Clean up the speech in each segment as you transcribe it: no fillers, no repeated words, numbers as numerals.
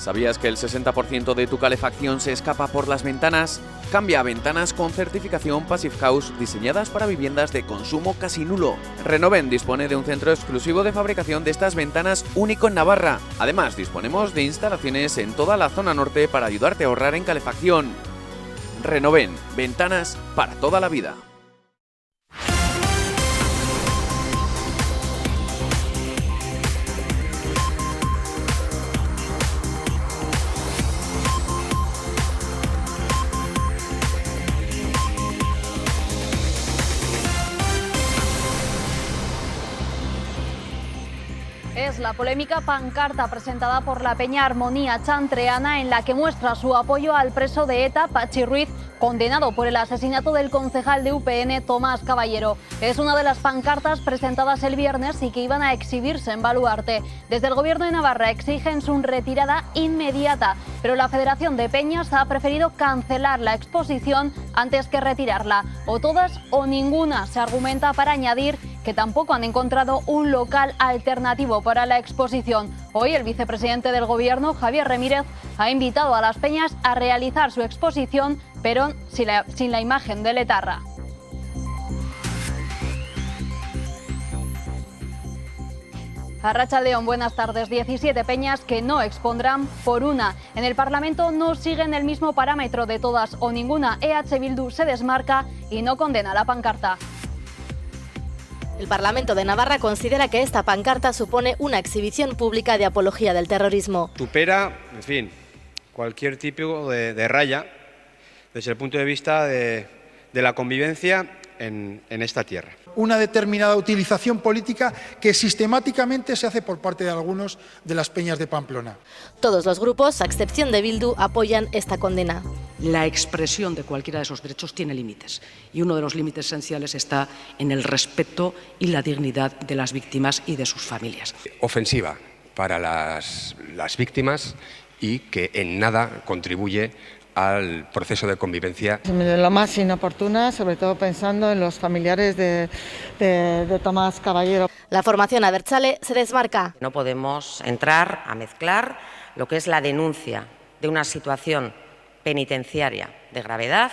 ¿Sabías que el 60% de tu calefacción se escapa por las ventanas? Cambia a ventanas con certificación Passive House diseñadas para viviendas de consumo casi nulo. Renoven dispone de un centro exclusivo de fabricación de estas ventanas único en Navarra. Además, disponemos de instalaciones en toda la zona norte para ayudarte a ahorrar en calefacción. Renoven, ventanas para toda la vida. Es la polémica pancarta presentada por la Peña Armonía Chantreana en la que muestra su apoyo al preso de ETA, Patxi Ruiz, condenado por el asesinato del concejal de UPN, Tomás Caballero. Es una de las pancartas presentadas el viernes y que iban a exhibirse en Baluarte. Desde el Gobierno de Navarra exigen su retirada inmediata, pero la Federación de Peñas ha preferido cancelar la exposición antes que retirarla. O todas o ninguna, se argumenta, para añadir que tampoco han encontrado un local alternativo para la exposición. Hoy el vicepresidente del Gobierno, Javier Ramírez, ha invitado a las peñas a realizar su exposición, pero sin la imagen del etarra. Arratsaldeon, buenas tardes. 17 peñas que no expondrán por una. En el Parlamento no siguen el mismo parámetro de todas o ninguna. EH Bildu se desmarca y no condena la pancarta. El Parlamento de Navarra considera que esta pancarta supone una exhibición pública de apología del terrorismo. Supera, en fin, cualquier tipo de raya desde el punto de vista de la convivencia en esta tierra. Una determinada utilización política que sistemáticamente se hace por parte de algunos de las peñas de Pamplona. Todos los grupos, a excepción de Bildu, apoyan esta condena. La expresión de cualquiera de esos derechos tiene límites y uno de los límites esenciales está en el respeto y la dignidad de las víctimas y de sus familias. Ofensiva para las víctimas y que en nada contribuye al proceso de convivencia. Lo más inoportuna, sobre todo pensando en los familiares de Tomás Caballero. La formación abertzale se desmarca. No podemos entrar a mezclar lo que es la denuncia de una situación penitenciaria de gravedad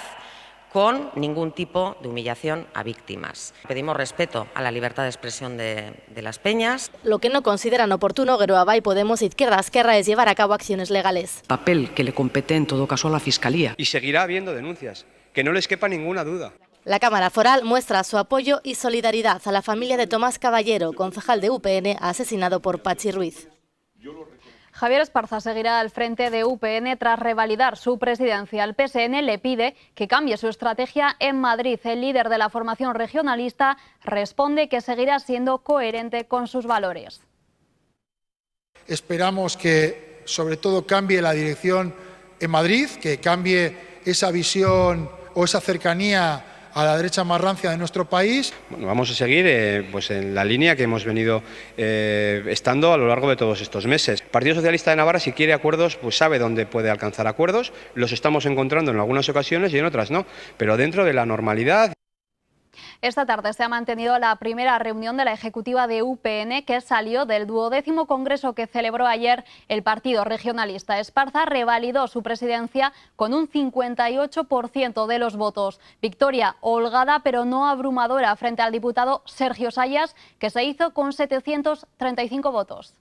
con ningún tipo de humillación a víctimas. Pedimos respeto a la libertad de expresión de las peñas. Lo que no consideran oportuno Geroa y Podemos Izquierda Esquerra es llevar a cabo acciones legales. Papel que le compete en todo caso a la Fiscalía. Y seguirá habiendo denuncias, que no les quepa ninguna duda. La Cámara Foral muestra su apoyo y solidaridad a la familia de Tomás Caballero, concejal de UPN, asesinado por Patxi Ruiz. Javier Esparza seguirá al frente de UPN tras revalidar su presidencia. El PSN le pide que cambie su estrategia en Madrid. El líder de la formación regionalista responde que seguirá siendo coherente con sus valores. Esperamos que, sobre todo, cambie la dirección en Madrid, que cambie esa visión o esa cercanía a la derecha más rancia de nuestro país. Bueno, vamos a seguir pues en la línea que hemos venido estando a lo largo de todos estos meses. El Partido Socialista de Navarra, si quiere acuerdos, pues sabe dónde puede alcanzar acuerdos. Los estamos encontrando en algunas ocasiones y en otras no, pero dentro de la normalidad. Esta tarde se ha mantenido la primera reunión de la ejecutiva de UPN que salió del 12º congreso que celebró ayer el partido regionalista. Esparza revalidó su presidencia con un 58% de los votos. Victoria holgada pero no abrumadora frente al diputado Sergio Sayas, que se hizo con 735 votos.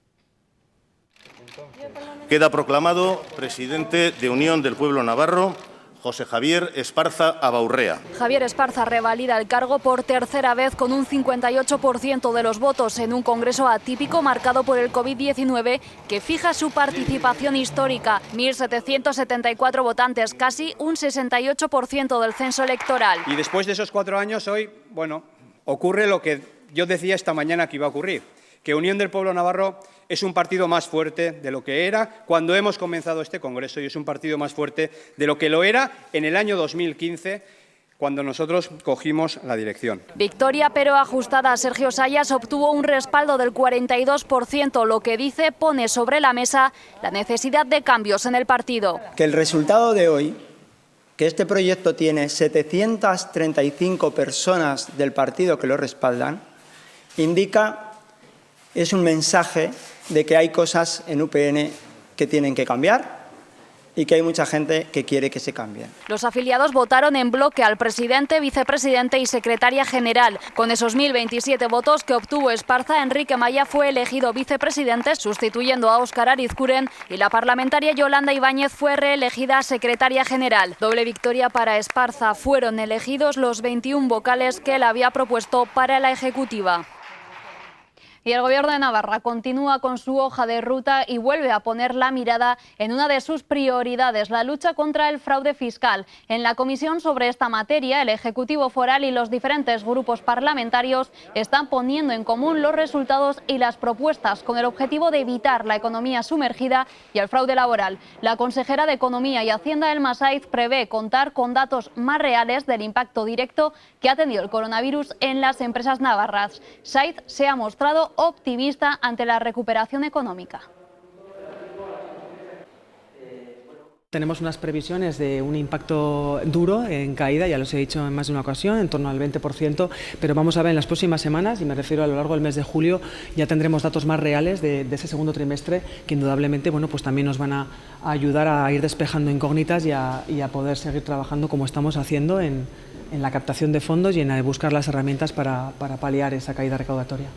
Queda proclamado presidente de Unión del Pueblo Navarro José Javier Esparza Abaurrea. Javier Esparza revalida el cargo por tercera vez con un 58% de los votos en un congreso atípico marcado por el COVID-19 que fija su participación histórica. 1.774 votantes, casi un 68% del censo electoral. Y después de esos 4 años hoy, bueno, ocurre lo que yo decía esta mañana que iba a ocurrir, que Unión del Pueblo Navarro es un partido más fuerte de lo que era cuando hemos comenzado este congreso y es un partido más fuerte de lo que lo era en el año 2015, cuando nosotros cogimos la dirección. Victoria pero ajustada. Sergio Sayas obtuvo un respaldo del 42%, lo que dice pone sobre la mesa la necesidad de cambios en el partido. Que el resultado de hoy, que este proyecto tiene 735 personas del partido que lo respaldan, es un mensaje de que hay cosas en UPN que tienen que cambiar y que hay mucha gente que quiere que se cambien. Los afiliados votaron en bloque al presidente, vicepresidente y secretaria general. Con esos 1.027 votos que obtuvo Esparza, Enrique Maya fue elegido vicepresidente, sustituyendo a Óscar Arizcuren, y la parlamentaria Yolanda Ibáñez fue reelegida secretaria general. Doble victoria para Esparza. Fueron elegidos los 21 vocales que él había propuesto para la ejecutiva. Y el Gobierno de Navarra continúa con su hoja de ruta y vuelve a poner la mirada en una de sus prioridades, la lucha contra el fraude fiscal. En la comisión sobre esta materia, el Ejecutivo Foral y los diferentes grupos parlamentarios están poniendo en común los resultados y las propuestas con el objetivo de evitar la economía sumergida y el fraude laboral. La consejera de Economía y Hacienda, Elma Saiz, prevé contar con datos más reales del impacto directo que ha tenido el coronavirus en las empresas navarras. Saiz se ha mostrado optimista ante la recuperación económica. Tenemos unas previsiones de un impacto duro en caída, ya los he dicho en más de una ocasión, en torno al 20%, pero vamos a ver en las próximas semanas, y me refiero a lo largo del mes de julio, ya tendremos datos más reales de ese segundo trimestre que indudablemente pues también nos van a ayudar a ir despejando incógnitas y a poder seguir trabajando como estamos haciendo en la captación de fondos y en buscar las herramientas para paliar esa caída recaudatoria.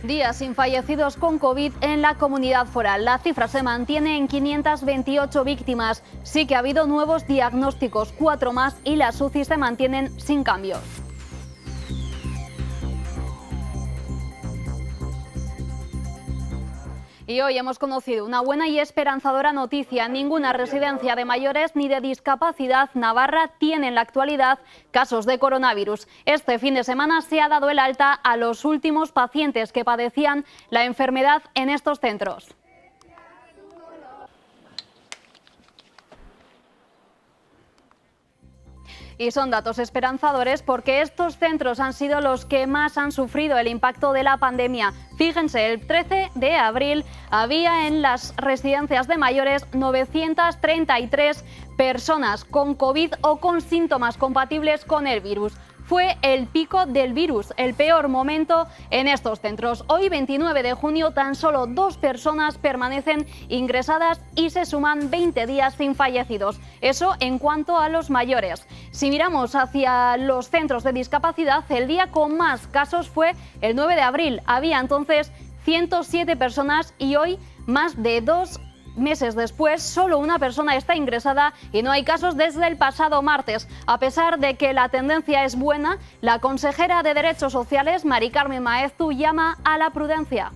Días sin fallecidos con COVID en la comunidad foral. La cifra se mantiene en 528 víctimas. Sí que ha habido nuevos diagnósticos, 4 más, y las UCI se mantienen sin cambios. Y hoy hemos conocido una buena y esperanzadora noticia. Ninguna residencia de mayores ni de discapacidad navarra tiene en la actualidad casos de coronavirus. Este fin de semana se ha dado el alta a los últimos pacientes que padecían la enfermedad en estos centros. Y son datos esperanzadores porque estos centros han sido los que más han sufrido el impacto de la pandemia. Fíjense, el 13 de abril había en las residencias de mayores 933 personas con COVID o con síntomas compatibles con el virus. Fue el pico del virus, el peor momento en estos centros. Hoy, 29 de junio, tan solo 2 personas permanecen ingresadas y se suman 20 días sin fallecidos. Eso en cuanto a los mayores. Si miramos hacia los centros de discapacidad, el día con más casos fue el 9 de abril. Había entonces 107 personas y hoy, más de 2 meses después, solo una persona está ingresada y no hay casos desde el pasado martes. A pesar de que la tendencia es buena, la consejera de Derechos Sociales, Mari Carmen Maeztu, llama a la prudencia.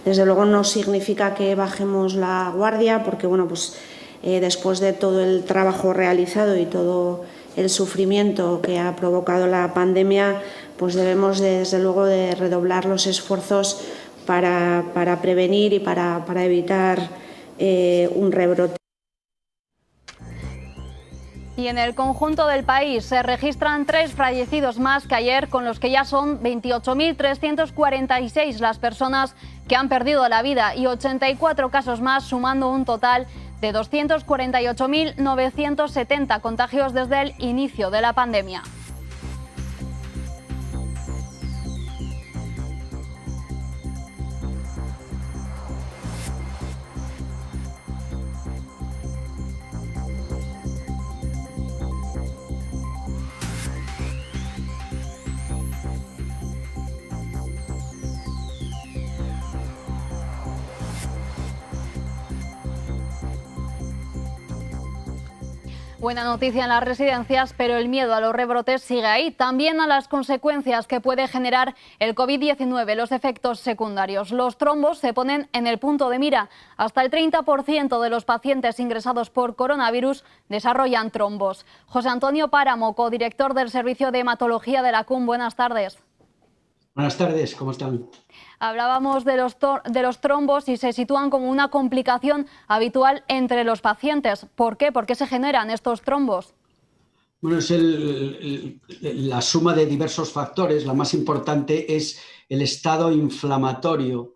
Desde luego no significa que bajemos la guardia, porque después de todo el trabajo realizado y todo el sufrimiento que ha provocado la pandemia, pues debemos desde luego de redoblar los esfuerzos para prevenir y para evitar un rebrote. Y en el conjunto del país se registran 3 fallecidos más que ayer, con los que ya son 28.346 las personas que han perdido la vida y 84 casos más, sumando un total de 248.970 contagios desde el inicio de la pandemia. Buena noticia en las residencias, pero el miedo a los rebrotes sigue ahí. También a las consecuencias que puede generar el COVID-19, los efectos secundarios. Los trombos se ponen en el punto de mira. Hasta el 30% de los pacientes ingresados por coronavirus desarrollan trombos. José Antonio Páramo, codirector del Servicio de Hematología de la CUM. Buenas tardes. Buenas tardes, ¿cómo están? Hablábamos de los trombos y se sitúan como una complicación habitual entre los pacientes. ¿Por qué? ¿Por qué se generan estos trombos? Bueno, es la suma de diversos factores. La más importante es el estado inflamatorio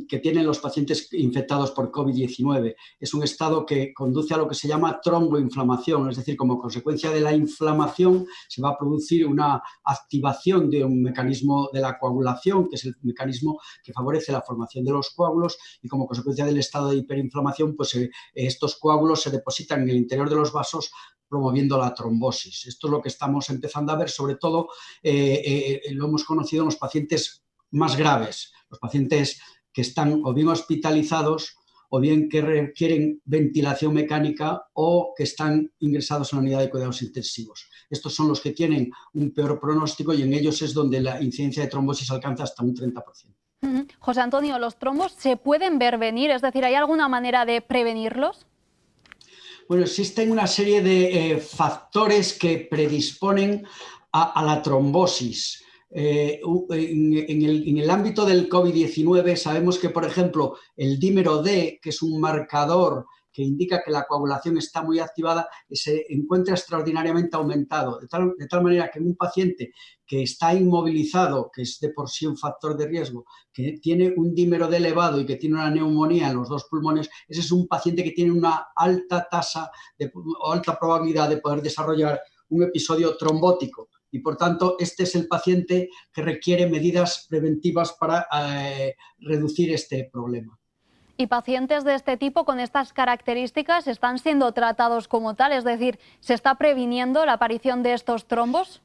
que tienen los pacientes infectados por COVID-19. Es un estado que conduce a lo que se llama tromboinflamación, es decir, como consecuencia de la inflamación se va a producir una activación de un mecanismo de la coagulación, que es el mecanismo que favorece la formación de los coágulos, y como consecuencia del estado de hiperinflamación, pues estos coágulos se depositan en el interior de los vasos, promoviendo la trombosis. Esto es lo que estamos empezando a ver, sobre todo lo hemos conocido en los pacientes más graves, los pacientes que están o bien hospitalizados o bien que requieren ventilación mecánica o que están ingresados en la unidad de cuidados intensivos. Estos son los que tienen un peor pronóstico y en ellos es donde la incidencia de trombosis alcanza hasta un 30%. José Antonio, ¿los trombos se pueden ver venir? Es decir, ¿hay alguna manera de prevenirlos? Bueno, existen una serie de factores que predisponen a la trombosis. En el ámbito del COVID-19 sabemos que, por ejemplo, el dímero D, que es un marcador que indica que la coagulación está muy activada, se encuentra extraordinariamente aumentado, de tal manera que en un paciente que está inmovilizado, que es de por sí un factor de riesgo, que tiene un dímero D elevado y que tiene una neumonía en los dos pulmones, ese es un paciente que tiene una alta tasa o alta probabilidad de poder desarrollar un episodio trombótico. Y, por tanto, este es el paciente que requiere medidas preventivas para reducir este problema. ¿Y pacientes de este tipo con estas características están siendo tratados como tal? Es decir, ¿se está previniendo la aparición de estos trombos?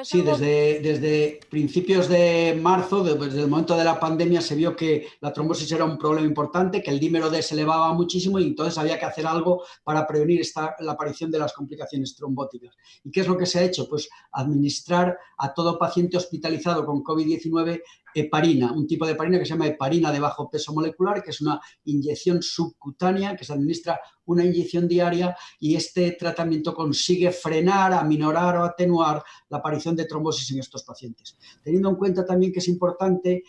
Sí, desde principios de marzo, desde el momento de la pandemia, se vio que la trombosis era un problema importante, que el dímero D se elevaba muchísimo y entonces había que hacer algo para prevenir la aparición de las complicaciones trombóticas. ¿Y qué es lo que se ha hecho? Pues administrar a todo paciente hospitalizado con COVID-19 heparina, un tipo de heparina que se llama heparina de bajo peso molecular, que es una inyección subcutánea que se administra una inyección diaria, y este tratamiento consigue frenar, aminorar o atenuar la aparición de trombosis en estos pacientes. Teniendo en cuenta también que es importante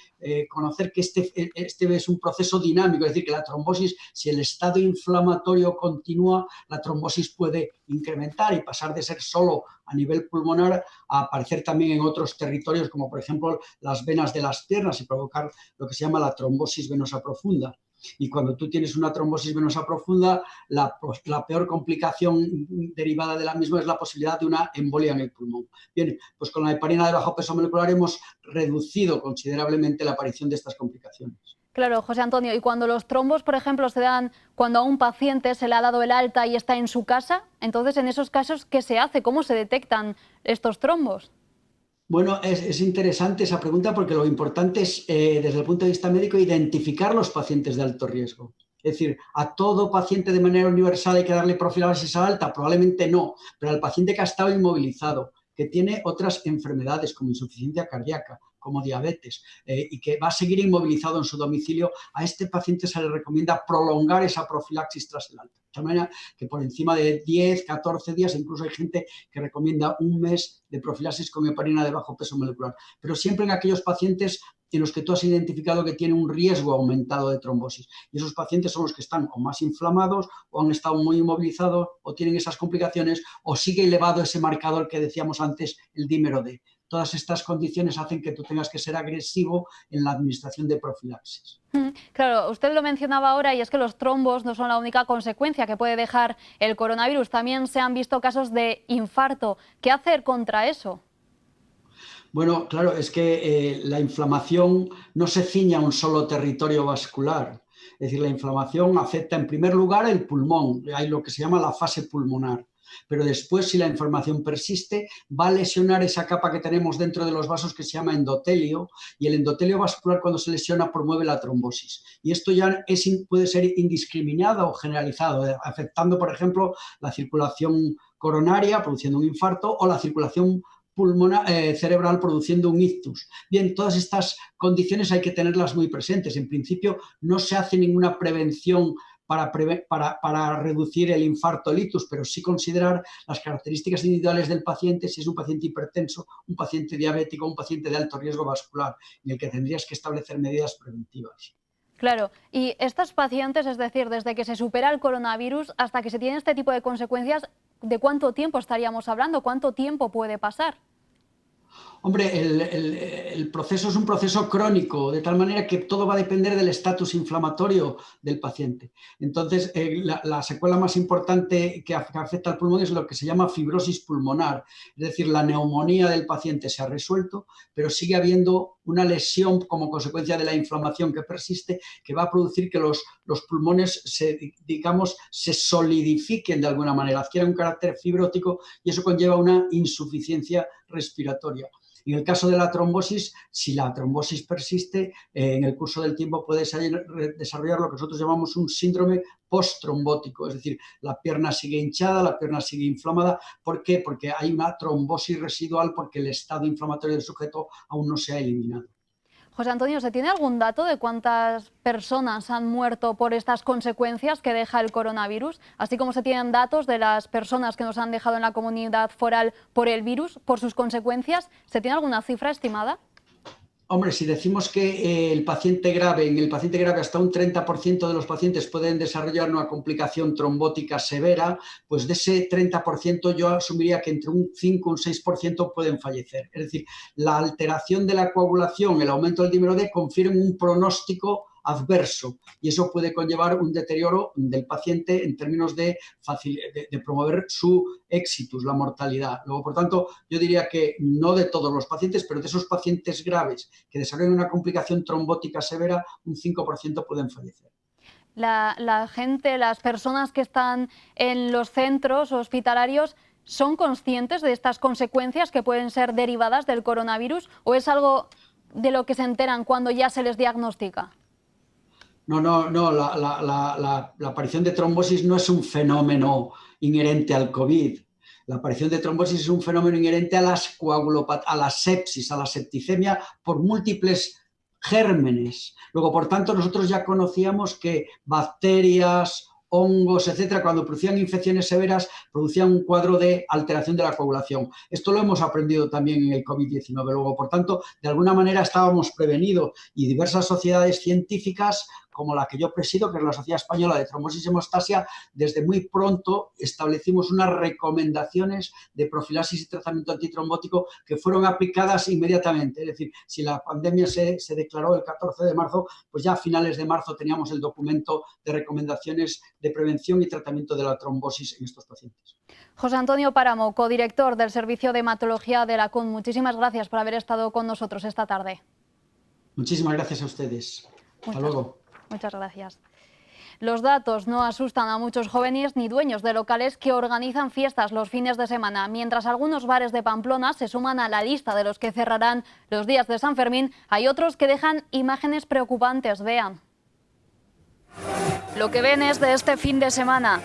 conocer que este es un proceso dinámico, es decir, que la trombosis, si el estado inflamatorio continúa, la trombosis puede incrementar y pasar de ser solo a nivel pulmonar a aparecer también en otros territorios, como por ejemplo las venas de las piernas, y provocar lo que se llama la trombosis venosa profunda. Y cuando tú tienes una trombosis venosa profunda, la peor complicación derivada de la misma es la posibilidad de una embolia en el pulmón. Bien, pues con la heparina de bajo peso molecular hemos reducido considerablemente la aparición de estas complicaciones. Claro, José Antonio, y cuando los trombos, por ejemplo, se dan cuando a un paciente se le ha dado el alta y está en su casa, entonces en esos casos, ¿qué se hace? ¿Cómo se detectan estos trombos? Bueno, es interesante esa pregunta porque lo importante es, desde el punto de vista médico, identificar los pacientes de alto riesgo. Es decir, a todo paciente de manera universal hay que darle profilaxis alta, probablemente no, pero al paciente que ha estado inmovilizado, que tiene otras enfermedades como insuficiencia cardíaca, como diabetes, y que va a seguir inmovilizado en su domicilio, a este paciente se le recomienda prolongar esa profilaxis tras el alta. De tal manera que por encima de 10, 14 días, incluso hay gente que recomienda un mes de profilaxis con heparina de bajo peso molecular. Pero siempre en aquellos pacientes en los que tú has identificado que tienen un riesgo aumentado de trombosis. Y esos pacientes son los que están o más inflamados, o han estado muy inmovilizados, o tienen esas complicaciones, o sigue elevado ese marcador que decíamos antes, el dímero D. Todas estas condiciones hacen que tú tengas que ser agresivo en la administración de profilaxis. Claro, usted lo mencionaba ahora, y es que los trombos no son la única consecuencia que puede dejar el coronavirus. También se han visto casos de infarto. ¿Qué hacer contra eso? Bueno, claro, es que la inflamación no se ciñe a un solo territorio vascular. Es decir, la inflamación afecta en primer lugar el pulmón, hay lo que se llama la fase pulmonar. Pero después, si la inflamación persiste, va a lesionar esa capa que tenemos dentro de los vasos que se llama endotelio, y el endotelio vascular, cuando se lesiona, promueve la trombosis. Y esto ya puede ser indiscriminado o generalizado, afectando, por ejemplo, la circulación coronaria, produciendo un infarto, o la circulación cerebral, produciendo un ictus. Bien, todas estas condiciones hay que tenerlas muy presentes. En principio, no se hace ninguna prevención para reducir el infarto, el ictus, pero sí considerar las características individuales del paciente, si es un paciente hipertenso, un paciente diabético, un paciente de alto riesgo vascular, en el que tendrías que establecer medidas preventivas. Claro, y estos pacientes, es decir, desde que se supera el coronavirus hasta que se tiene este tipo de consecuencias, ¿de cuánto tiempo estaríamos hablando? ¿Cuánto tiempo puede pasar? Hombre, el proceso es un proceso crónico, de tal manera que todo va a depender del estatus inflamatorio del paciente. Entonces, la secuela más importante que afecta al pulmón es lo que se llama fibrosis pulmonar. Es decir, la neumonía del paciente se ha resuelto, pero sigue habiendo una lesión como consecuencia de la inflamación que persiste, que va a producir que los pulmones se solidifiquen de alguna manera, adquieran un carácter fibrótico y eso conlleva una insuficiencia respiratoria. En el caso de la trombosis, si la trombosis persiste, en el curso del tiempo puede desarrollar lo que nosotros llamamos un síndrome posttrombótico, es decir, la pierna sigue hinchada, la pierna sigue inflamada. ¿Por qué? Porque hay una trombosis residual porque el estado inflamatorio del sujeto aún no se ha eliminado. José Antonio, ¿se tiene algún dato de cuántas personas han muerto por estas consecuencias que deja el coronavirus? Así como se tienen datos de las personas que nos han dejado en la comunidad foral por el virus, por sus consecuencias, ¿se tiene alguna cifra estimada? Hombre, si decimos que en el paciente grave hasta un 30% de los pacientes pueden desarrollar una complicación trombótica severa, pues de ese 30% yo asumiría que entre un 5 y un 6% pueden fallecer. Es decir, la alteración de la coagulación, el aumento del dímero D confieren un pronóstico adverso y eso puede conllevar un deterioro del paciente en términos de promover su éxitus, la mortalidad. Luego, por tanto, yo diría que no de todos los pacientes, pero de esos pacientes graves que desarrollan una complicación trombótica severa, un 5% pueden fallecer. La gente, las personas que están en los centros hospitalarios, ¿son conscientes de estas consecuencias que pueden ser derivadas del coronavirus o es algo de lo que se enteran cuando ya se les diagnostica? No, la aparición de trombosis no es un fenómeno inherente al COVID. La aparición de trombosis es un fenómeno inherente a la sepsis, a la septicemia por múltiples gérmenes. Luego, por tanto, nosotros ya conocíamos que bacterias, hongos, etcétera, cuando producían infecciones severas, producían un cuadro de alteración de la coagulación. Esto lo hemos aprendido también en el COVID-19. Luego, por tanto, de alguna manera estábamos prevenidos y diversas sociedades científicas, como la que yo presido, que es la Sociedad Española de Trombosis y Hemostasia, desde muy pronto establecimos unas recomendaciones de profilaxis y tratamiento antitrombótico que fueron aplicadas inmediatamente. Es decir, si la pandemia se declaró el 14 de marzo, pues ya a finales de marzo teníamos el documento de recomendaciones de prevención y tratamiento de la trombosis en estos pacientes. José Antonio Páramo, codirector del Servicio de Hematología de la CUN, muchísimas gracias por haber estado con nosotros esta tarde. Muchísimas gracias a ustedes. Hasta luego. Muchas gracias. Los datos no asustan a muchos jóvenes ni dueños de locales que organizan fiestas los fines de semana. Mientras algunos bares de Pamplona se suman a la lista de los que cerrarán los días de San Fermín, hay otros que dejan imágenes preocupantes. Vean. Lo que ven es de este fin de semana.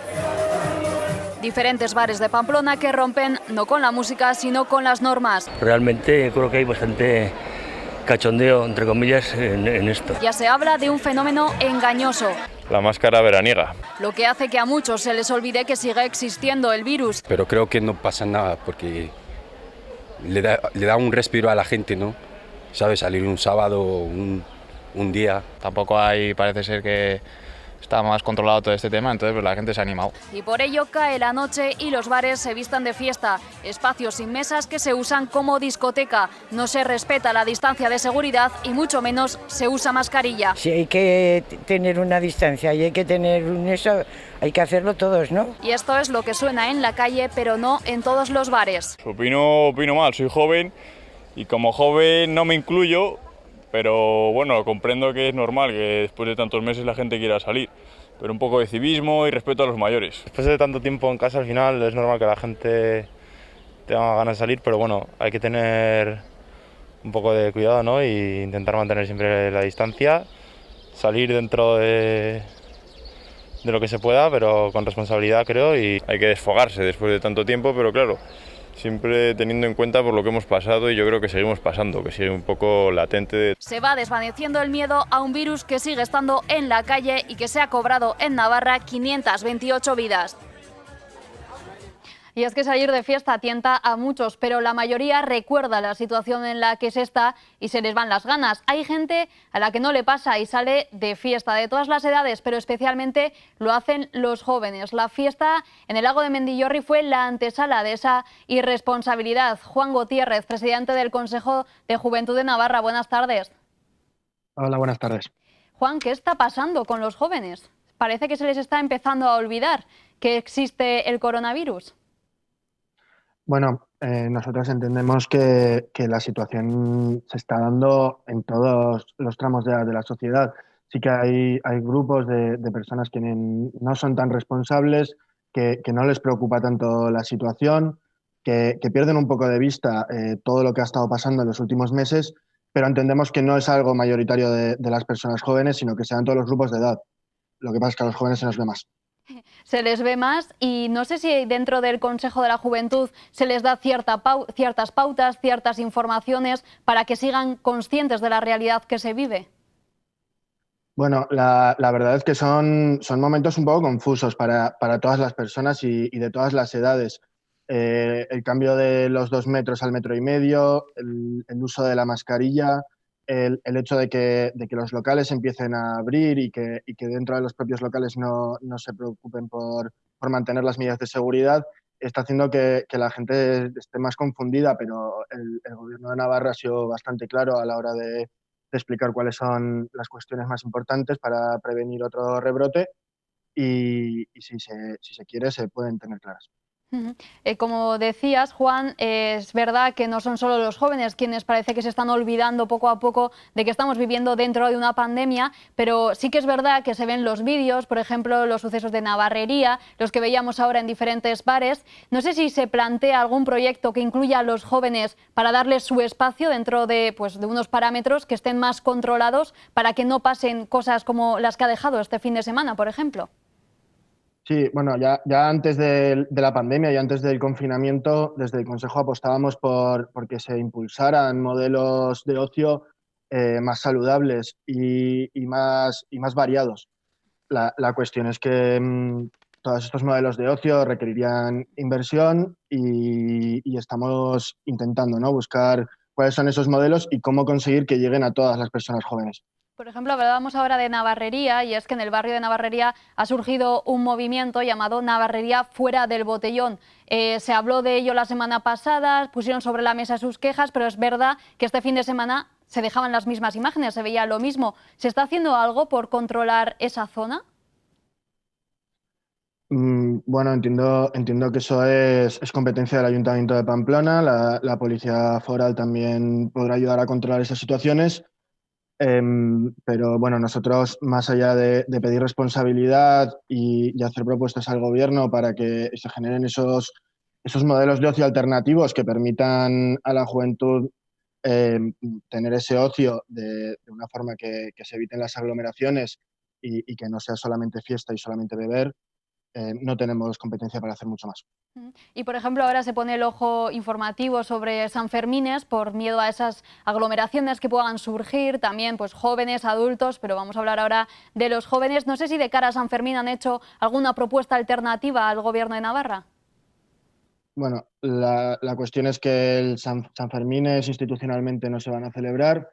Diferentes bares de Pamplona que rompen no con la música, sino con las normas. Realmente creo que hay bastante cachondeo, entre comillas, en esto. Ya se habla de un fenómeno engañoso. La máscara veraniega. Lo que hace que a muchos se les olvide que sigue existiendo el virus. Pero creo que no pasa nada porque le da un respiro a la gente, ¿no? ¿Sabes? Salir un sábado, un día. Tampoco parece ser que está más controlado todo este tema, entonces pues la gente se ha animado. Y por ello cae la noche y los bares se vistan de fiesta. Espacios sin mesas que se usan como discoteca. No se respeta la distancia de seguridad y mucho menos se usa mascarilla. Si hay que tener una distancia y hay que tener eso, hay que hacerlo todos, ¿no? Y esto es lo que suena en la calle, pero no en todos los bares. Opino mal, soy joven y como joven no me incluyo. Pero bueno, comprendo que es normal que después de tantos meses la gente quiera salir, pero un poco de civismo y respeto a los mayores. Después de tanto tiempo en casa, al final es normal que la gente tenga ganas de salir, pero bueno, hay que tener un poco de cuidado, ¿no? Y intentar mantener siempre la distancia, salir dentro de lo que se pueda, pero con responsabilidad, creo. Y hay que desfogarse después de tanto tiempo, pero claro, siempre teniendo en cuenta por lo que hemos pasado y yo creo que seguimos pasando, que sigue un poco latente. Se va desvaneciendo el miedo a un virus que sigue estando en la calle y que se ha cobrado en Navarra 528 vidas. Y es que salir de fiesta tienta a muchos, pero la mayoría recuerda la situación en la que se está y se les van las ganas. Hay gente a la que no le pasa y sale de fiesta de todas las edades, pero especialmente lo hacen los jóvenes. La fiesta en el lago de Mendillorri fue la antesala de esa irresponsabilidad. Juan Gutiérrez, presidente del Consejo de Juventud de Navarra, buenas tardes. Hola, buenas tardes. Juan, ¿qué está pasando con los jóvenes? Parece que se les está empezando a olvidar que existe el coronavirus. Bueno, nosotros entendemos que la situación se está dando en todos los tramos de la sociedad. Sí que hay grupos de personas que no son tan responsables, que no les preocupa tanto la situación, que pierden un poco de vista todo lo que ha estado pasando en los últimos meses, pero entendemos que no es algo mayoritario de las personas jóvenes, sino que se da en todos los grupos de edad. Lo que pasa es que a los jóvenes se nos ve más. Se les ve más y no sé si dentro del Consejo de la Juventud se les da ciertas pautas, ciertas informaciones para que sigan conscientes de la realidad que se vive. Bueno, la verdad es que son momentos un poco confusos para todas las personas y de todas las edades. El cambio de los 2 metros al 1,5 metros, el uso de la mascarilla, el hecho de que los locales empiecen a abrir y que dentro de los propios locales no se preocupen por mantener las medidas de seguridad, está haciendo que la gente esté más confundida, pero el Gobierno de Navarra ha sido bastante claro a la hora de explicar cuáles son las cuestiones más importantes para prevenir otro rebrote y si se quiere se pueden tener claras. Como decías, Juan, es verdad que no son solo los jóvenes quienes parece que se están olvidando poco a poco de que estamos viviendo dentro de una pandemia, pero sí que es verdad que se ven los vídeos, por ejemplo, los sucesos de Navarrería, los que veíamos ahora en diferentes bares. No sé si se plantea algún proyecto que incluya a los jóvenes para darles su espacio dentro de unos parámetros que estén más controlados para que no pasen cosas como las que ha dejado este fin de semana, por ejemplo. Sí, bueno, ya antes de la pandemia y antes del confinamiento, desde el Consejo apostábamos por que se impulsaran modelos de ocio más saludables y más variados. La cuestión es que todos estos modelos de ocio requerirían inversión y estamos intentando, ¿no?, buscar cuáles son esos modelos y cómo conseguir que lleguen a todas las personas jóvenes. Por ejemplo, hablábamos ahora de Navarrería y es que en el barrio de Navarrería ha surgido un movimiento llamado Navarrería fuera del botellón. Se habló de ello la semana pasada, pusieron sobre la mesa sus quejas, pero es verdad que este fin de semana se dejaban las mismas imágenes, se veía lo mismo. ¿Se está haciendo algo por controlar esa zona? Bueno, entiendo que eso es competencia del Ayuntamiento de Pamplona. La Policía Foral también podrá ayudar a controlar esas situaciones. Pero bueno, nosotros, más allá de pedir responsabilidad y hacer propuestas al Gobierno para que se generen esos modelos de ocio alternativos que permitan a la juventud tener ese ocio de una forma que se eviten las aglomeraciones y que no sea solamente fiesta y solamente beber, no tenemos competencia para hacer mucho más. Y, por ejemplo, ahora se pone el ojo informativo sobre Sanfermines por miedo a esas aglomeraciones que puedan surgir, también pues jóvenes, adultos, pero vamos a hablar ahora de los jóvenes. No sé si de cara a Sanfermín han hecho alguna propuesta alternativa al Gobierno de Navarra. Bueno, la cuestión es que el Sanfermines institucionalmente no se van a celebrar,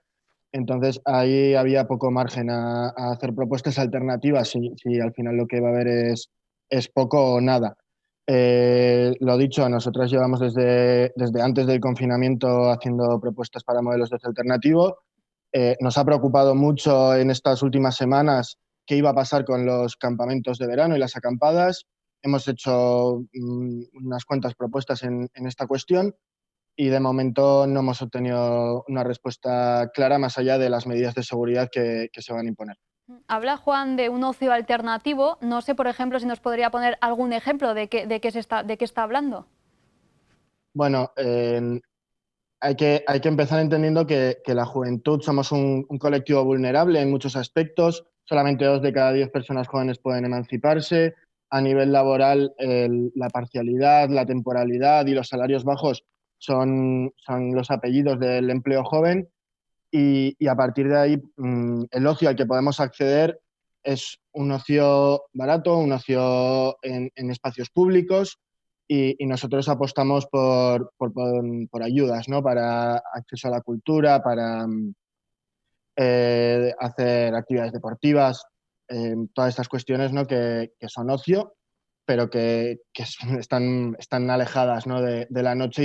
entonces ahí había poco margen a hacer propuestas alternativas si al final lo que va a haber es poco o nada. Lo dicho, nosotros llevamos desde antes del confinamiento haciendo propuestas para modelos de ocio alternativo. Nos ha preocupado mucho en estas últimas semanas qué iba a pasar con los campamentos de verano y las acampadas. Hemos hecho unas cuantas propuestas en esta cuestión y de momento no hemos obtenido una respuesta clara más allá de las medidas de seguridad que se van a imponer. Habla Juan de un ocio alternativo. No sé, por ejemplo, si nos podría poner algún ejemplo de qué está hablando. Bueno, hay que empezar entendiendo que la juventud somos un colectivo vulnerable en muchos aspectos. Solamente 2 de cada 10 personas jóvenes pueden emanciparse. A nivel laboral, la parcialidad, la temporalidad y los salarios bajos son los apellidos del empleo joven. Y a partir de ahí, el ocio al que podemos acceder es un ocio barato, un ocio en espacios públicos y nosotros apostamos por ayudas, ¿no? Para acceso a la cultura, para hacer actividades deportivas, todas estas cuestiones, ¿no? que son ocio, pero que están alejadas, ¿no? de la noche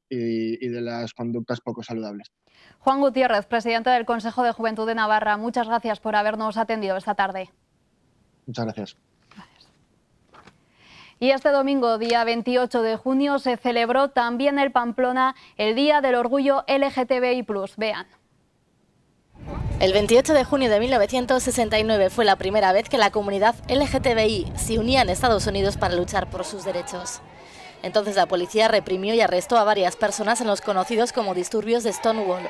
y de las conductas poco saludables. Juan Gutiérrez, presidente del Consejo de Juventud de Navarra, muchas gracias por habernos atendido esta tarde. Muchas gracias. Y este domingo, día 28 de junio, se celebró también en Pamplona el Día del Orgullo LGTBI+. Vean. El 28 de junio de 1969 fue la primera vez que la comunidad LGTBI se unía en Estados Unidos para luchar por sus derechos. Entonces la policía reprimió y arrestó a varias personas en los conocidos como disturbios de Stonewall.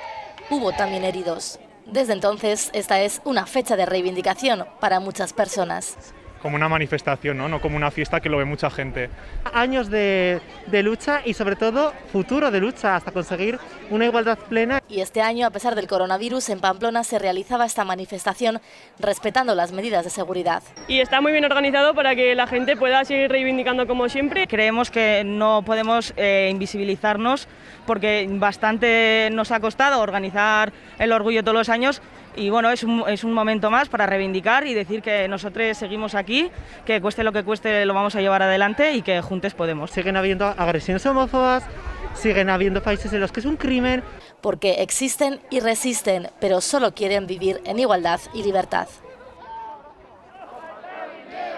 Hubo también heridos. Desde entonces, esta es una fecha de reivindicación para muchas personas. Como una manifestación, ¿no? No como una fiesta que lo ve mucha gente. Años de lucha y sobre todo futuro de lucha hasta conseguir una igualdad plena. Y este año, a pesar del coronavirus, en Pamplona se realizaba esta manifestación respetando las medidas de seguridad. Y está muy bien organizado para que la gente pueda seguir reivindicando como siempre. Creemos que no podemos invisibilizarnos porque bastante nos ha costado organizar el orgullo todos los años. Y bueno, es un momento más para reivindicar y decir que nosotros seguimos aquí, que cueste lo que cueste lo vamos a llevar adelante y que juntos podemos. Siguen habiendo agresiones homófobas, siguen habiendo países en los que es un crimen. Porque existen y resisten, pero solo quieren vivir en igualdad y libertad.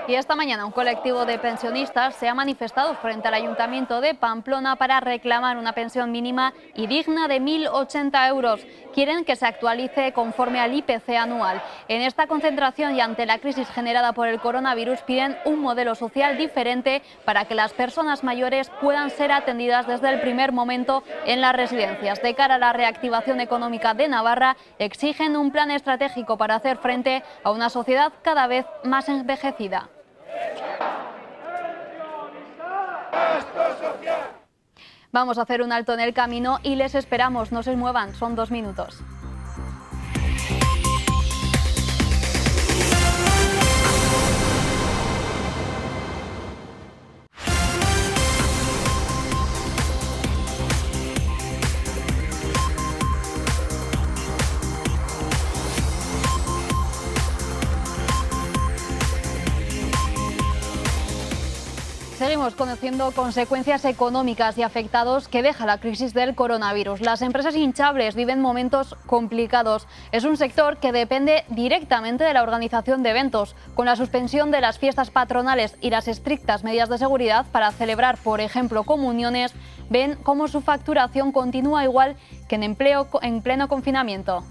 Y esta mañana un colectivo de pensionistas se ha manifestado frente al Ayuntamiento de Pamplona para reclamar una pensión mínima y digna de 1.080 euros. Quieren que se actualice conforme al IPC anual. En esta concentración y ante la crisis generada por el coronavirus piden un modelo social diferente para que las personas mayores puedan ser atendidas desde el primer momento en las residencias. De cara a la reactivación económica de Navarra, exigen un plan estratégico para hacer frente a una sociedad cada vez más envejecida. Vamos a hacer un alto en el camino y les esperamos, no se muevan, son 2 minutos. Seguimos conociendo consecuencias económicas y afectados que deja la crisis del coronavirus. Las empresas hinchables viven momentos complicados. Es un sector que depende directamente de la organización de eventos. Con la suspensión de las fiestas patronales y las estrictas medidas de seguridad para celebrar, por ejemplo, comuniones, ven cómo su facturación continúa igual que en pleno confinamiento.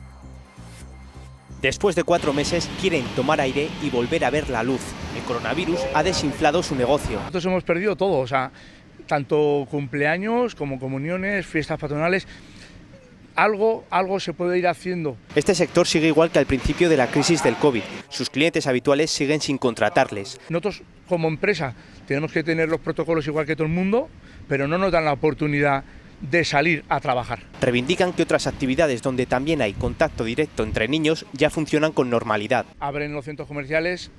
Después de 4 meses quieren tomar aire y volver a ver la luz. El coronavirus ha desinflado su negocio. Nosotros hemos perdido todo, o sea, tanto cumpleaños como comuniones, fiestas patronales. Algo se puede ir haciendo. Este sector sigue igual que al principio de la crisis del COVID. Sus clientes habituales siguen sin contratarles. Nosotros como empresa tenemos que tener los protocolos igual que todo el mundo, pero no nos dan la oportunidad de salir a trabajar. Reivindican que otras actividades donde también hay contacto directo entre niños ya funcionan con normalidad. Abren los centros comerciales,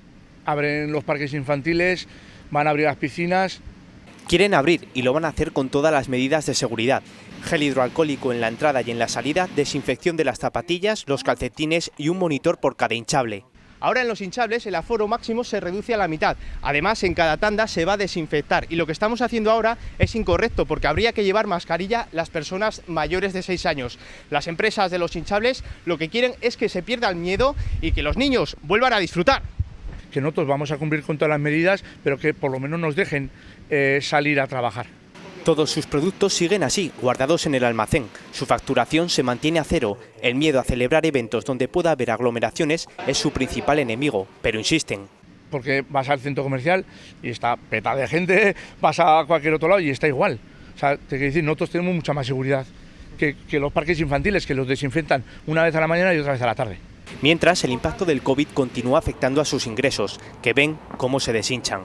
abren los parques infantiles, van a abrir las piscinas. Quieren abrir y lo van a hacer con todas las medidas de seguridad. Gel hidroalcohólico en la entrada y en la salida, desinfección de las zapatillas, los calcetines y un monitor por cada hinchable. Ahora en los hinchables el aforo máximo se reduce a la mitad. Además, en cada tanda se va a desinfectar. Y lo que estamos haciendo ahora es incorrecto porque habría que llevar mascarilla las personas mayores de 6 años. Las empresas de los hinchables lo que quieren es que se pierda el miedo y que los niños vuelvan a disfrutar. Que nosotros vamos a cumplir con todas las medidas, pero que por lo menos nos dejen salir a trabajar. Todos sus productos siguen así, guardados en el almacén. Su facturación se mantiene a cero. El miedo a celebrar eventos donde pueda haber aglomeraciones es su principal enemigo, pero insisten. Porque vas al centro comercial y está petado de gente, vas a cualquier otro lado y está igual. O sea, te quiero decir, nosotros tenemos mucha más seguridad que los parques infantiles, que los desinfectan una vez a la mañana y otra vez a la tarde. Mientras, el impacto del COVID continúa afectando a sus ingresos, que ven cómo se deshinchan.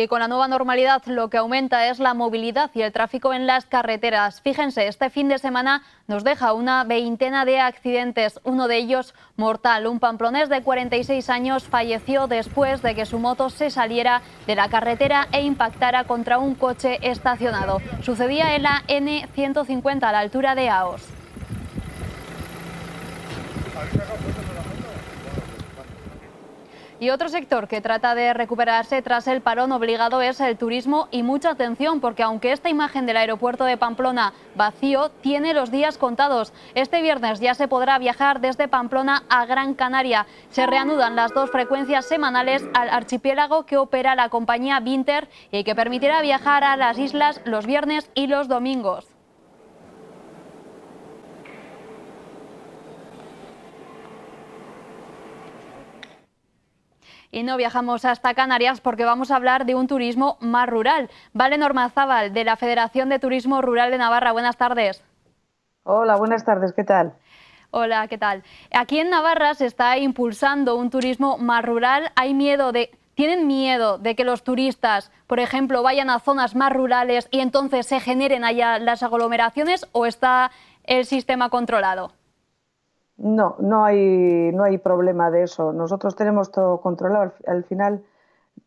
y con la nueva normalidad lo que aumenta es la movilidad y el tráfico en las carreteras. Fíjense, este fin de semana nos deja una veintena de accidentes, uno de ellos mortal. Un pamplonés de 46 años falleció después de que su moto se saliera de la carretera e impactara contra un coche estacionado. Sucedía en la N150 a la altura de Aos. Y otro sector que trata de recuperarse tras el parón obligado es el turismo, y mucha atención porque aunque esta imagen del aeropuerto de Pamplona vacío tiene los días contados. Este viernes ya se podrá viajar desde Pamplona a Gran Canaria. Se reanudan las 2 frecuencias semanales al archipiélago que opera la compañía Vinter y que permitirá viajar a las islas los viernes y los domingos. Y no viajamos hasta Canarias porque vamos a hablar de un turismo más rural. Valen Ormazábal, de la Federación de Turismo Rural de Navarra. Buenas tardes. Hola, buenas tardes, ¿qué tal? Hola, ¿qué tal? Aquí en Navarra se está impulsando un turismo más rural. ¿Tienen miedo de que los turistas, por ejemplo, vayan a zonas más rurales y entonces se generen allá las aglomeraciones, o está el sistema controlado? No hay problema de eso. Nosotros tenemos todo controlado. Al final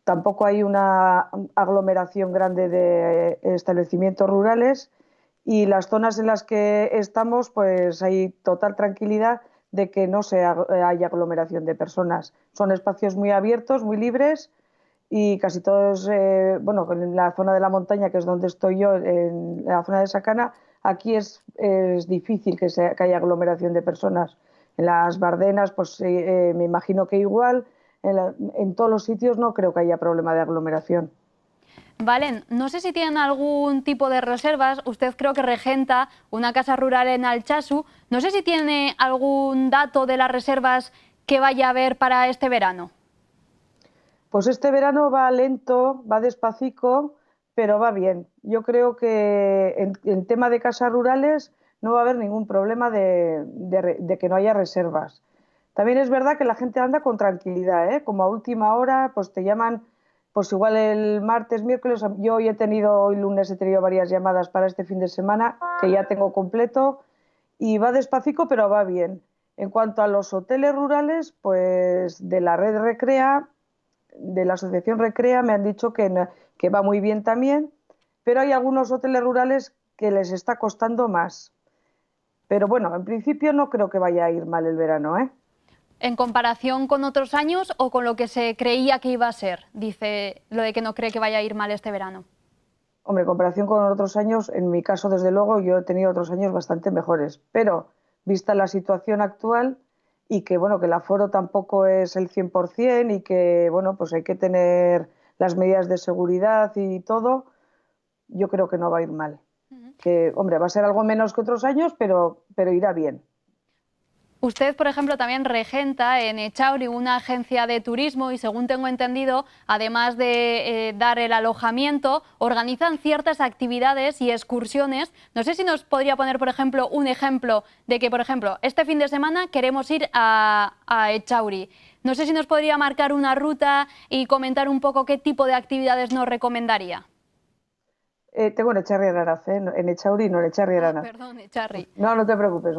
tampoco hay una aglomeración grande de establecimientos rurales, y las zonas en las que estamos pues hay total tranquilidad de que no haya aglomeración de personas. Son espacios muy abiertos, muy libres, y casi todos, en la zona de la montaña, que es donde estoy yo, en la zona de Sacana, aquí es difícil que haya aglomeración de personas. En las Bardenas, pues me imagino que igual. En todos los sitios no creo que haya problema de aglomeración. Valen, no sé si tienen algún tipo de reservas. Usted creo que regenta una casa rural en Altsasu. No sé si tiene algún dato de las reservas que vaya a haber para este verano. Pues este verano va lento, va despacito, pero va bien. Yo creo que en tema de casas rurales no va a haber ningún problema de que no haya reservas. También es verdad que la gente anda con tranquilidad, ¿eh? Como a última hora, pues te llaman, pues igual el martes, miércoles. Yo hoy lunes he tenido varias llamadas para este fin de semana, que ya tengo completo, y va despacito, pero va bien. En cuanto a los hoteles rurales, pues de la red Recrea, de la asociación Recrea, me han dicho que va muy bien también, pero hay algunos hoteles rurales que les está costando más. Pero bueno, en principio no creo que vaya a ir mal el verano, ¿eh? ¿En comparación con otros años o con lo que se creía que iba a ser? Dice lo de que no cree que vaya a ir mal este verano. Hombre, en comparación con otros años, en mi caso, desde luego, yo he tenido otros años bastante mejores. Pero, vista la situación actual y que, que el aforo tampoco es el 100% y que, pues hay que tener las medidas de seguridad y todo, yo creo que no va a ir mal. Que, hombre, va a ser algo menos que otros años, pero irá bien. Usted, por ejemplo, también regenta en Echauri una agencia de turismo y, según tengo entendido, además de dar el alojamiento, organizan ciertas actividades y excursiones. No sé si nos podría poner, por ejemplo, un ejemplo de que, por ejemplo, este fin de semana queremos ir a Echauri. No sé si nos podría marcar una ruta y comentar un poco qué tipo de actividades nos recomendaría. Tengo en Echarri Aranaz, en Echauri, no en Echarri Aranaz. Perdón, Echarri. No te preocupes.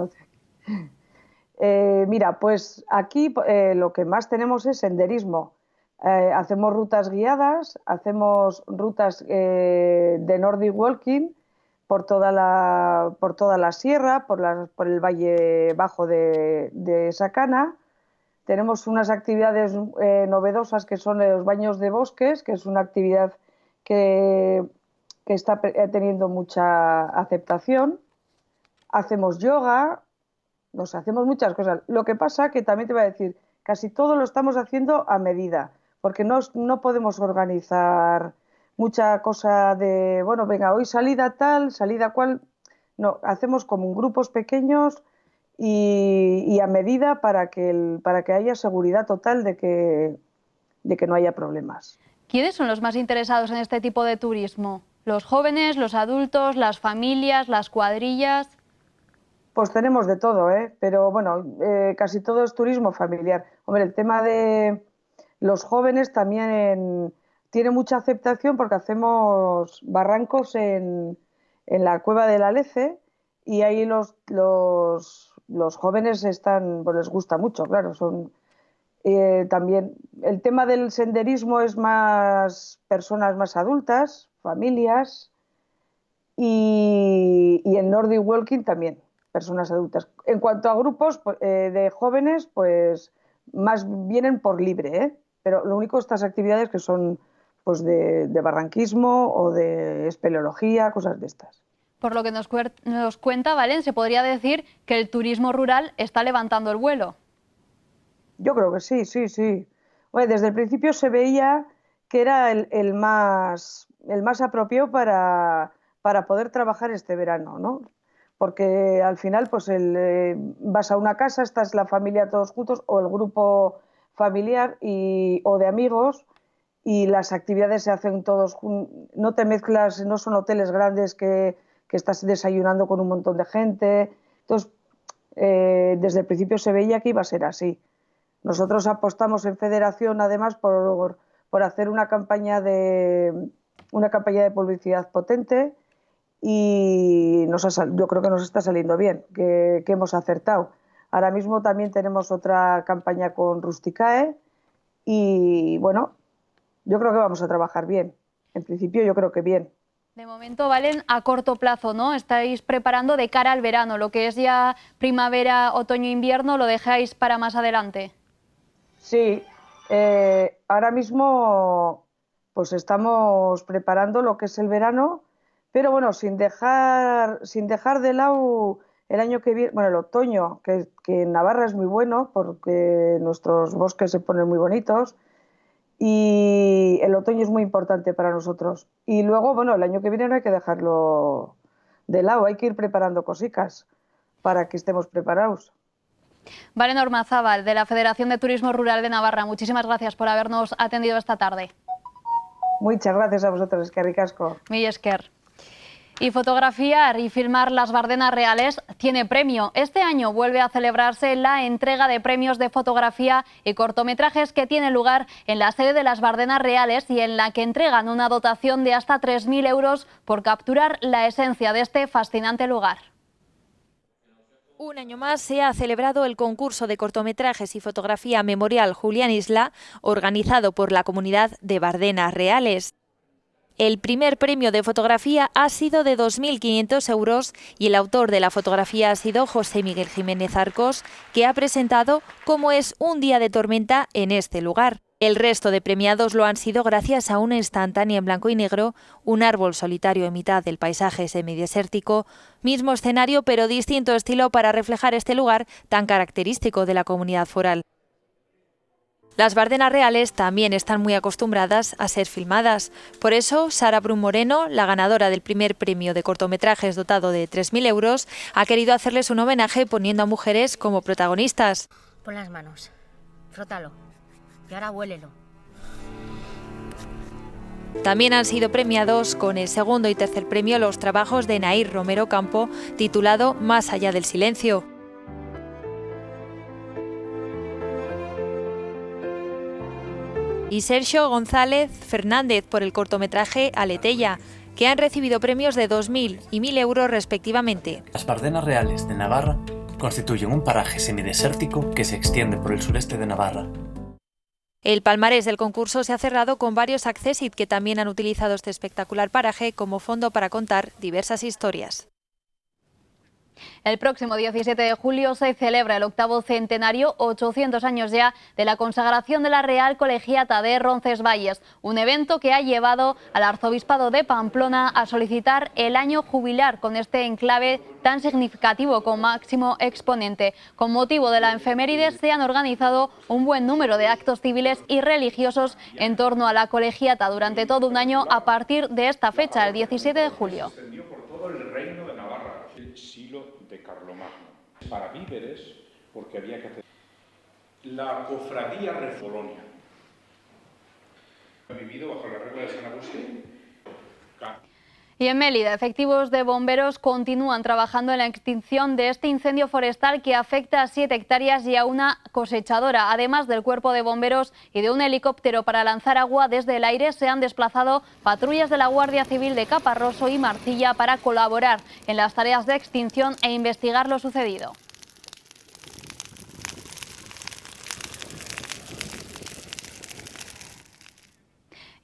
Mira, pues aquí lo que más tenemos es senderismo. Hacemos rutas guiadas, hacemos rutas de Nordic Walking por toda la sierra, por el valle bajo de Sacana. Tenemos unas actividades novedosas que son los baños de bosques, que es una actividad que está teniendo mucha aceptación. Hacemos yoga, hacemos muchas cosas. Lo que pasa que también te voy a decir, casi todo lo estamos haciendo a medida, porque no podemos organizar mucha cosa de, venga, hoy salida tal, salida cual. No, hacemos como en grupos pequeños y a medida para que haya seguridad total de que no haya problemas. ¿Quiénes son los más interesados en este tipo de turismo? ¿Los jóvenes, los adultos, las familias, las cuadrillas? Pues tenemos de todo, pero casi todo es turismo familiar. Hombre, el tema de los jóvenes también tiene mucha aceptación porque hacemos barrancos en la cueva del Alece y ahí los jóvenes pues les gusta mucho, claro. También el tema del senderismo es más personas más adultas, familias, y el Nordic Walking también, personas adultas. En cuanto a grupos de jóvenes, pues más vienen por libre, pero lo único estas actividades que son pues de barranquismo o de espeleología, cosas de estas. Por lo que nos cuenta Valen, se podría decir que el turismo rural está levantando el vuelo. Yo creo que sí, sí, sí. Bueno, desde el principio se veía que era el más apropiado para poder trabajar este verano, ¿no? Porque al final pues vas a una casa, estás la familia todos juntos o el grupo familiar o de amigos y las actividades se hacen todos juntos, no te mezclas, no son hoteles grandes que estás desayunando con un montón de gente. Entonces, desde el principio se veía que iba a ser así. Nosotros apostamos en Federación, además, por hacer una campaña de publicidad potente y yo creo que nos está saliendo bien, que hemos acertado. Ahora mismo también tenemos otra campaña con Rusticae y, bueno, yo creo que vamos a trabajar bien. En principio, yo creo que bien. De momento, Valen, a corto plazo, ¿no? Estáis preparando de cara al verano, lo que es ya primavera, otoño, invierno, ¿lo dejáis para más adelante? Sí, ahora mismo pues estamos preparando lo que es el verano, pero bueno, sin dejar de lado el año que viene, bueno, el otoño, que en Navarra es muy bueno porque nuestros bosques se ponen muy bonitos y el otoño es muy importante para nosotros. Y luego, bueno, el año que viene no hay que dejarlo de lado, hay que ir preparando cositas para que estemos preparados. Valen Ormazábal, de la Federación de Turismo Rural de Navarra, muchísimas gracias por habernos atendido esta tarde. Muchas gracias a vosotros, eskerrik asko. Mil esker. Y fotografiar y filmar las Bardenas Reales tiene premio. Este año vuelve a celebrarse la entrega de premios de fotografía y cortometrajes que tiene lugar en la sede de las Bardenas Reales y en la que entregan una dotación de hasta 3.000 euros por capturar la esencia de este fascinante lugar. Un año más se ha celebrado el concurso de cortometrajes y fotografía memorial Julián Isla, organizado por la comunidad de Bardenas Reales. El primer premio de fotografía ha sido de 2.500 euros y el autor de la fotografía ha sido José Miguel Jiménez Arcos, que ha presentado cómo es un día de tormenta en este lugar. El resto de premiados lo han sido gracias a una instantánea en blanco y negro, un árbol solitario en mitad del paisaje semidesértico, mismo escenario pero distinto estilo para reflejar este lugar tan característico de la comunidad foral. Las Bardenas Reales también están muy acostumbradas a ser filmadas. Por eso, Sara Brun Moreno, la ganadora del primer premio de cortometrajes dotado de 3.000 euros, ha querido hacerles un homenaje poniendo a mujeres como protagonistas. Pon las manos, frótalo y ahora huélelo. También han sido premiados con el segundo y tercer premio los trabajos de Nair Romero Campo, titulado Más allá del silencio. Y Sergio González Fernández por el cortometraje Aletella, que han recibido premios de 2.000 y 1.000 euros respectivamente. Las Bardenas Reales de Navarra constituyen un paraje semidesértico que se extiende por el sureste de Navarra. El palmarés del concurso se ha cerrado con varios Accessit que también han utilizado este espectacular paraje como fondo para contar diversas historias. El próximo 17 de julio se celebra el 8º centenario, 800 años ya, de la consagración de la Real Colegiata de Roncesvalles, un evento que ha llevado al Arzobispado de Pamplona a solicitar el año jubilar con este enclave tan significativo como máximo exponente. Con motivo de la efeméride se han organizado un buen número de actos civiles y religiosos en torno a la colegiata durante todo un año a partir de esta fecha, el 17 de julio. De Carlomagno, para víveres, porque había que hacer la cofradía Refolonia. Ha vivido bajo la regla de San Agustín. Y en Mélida, efectivos de bomberos continúan trabajando en la extinción de este incendio forestal que afecta a 7 hectáreas y a una cosechadora. Además del cuerpo de bomberos y de un helicóptero para lanzar agua desde el aire, se han desplazado patrullas de la Guardia Civil de Caparroso y Marcilla para colaborar en las tareas de extinción e investigar lo sucedido.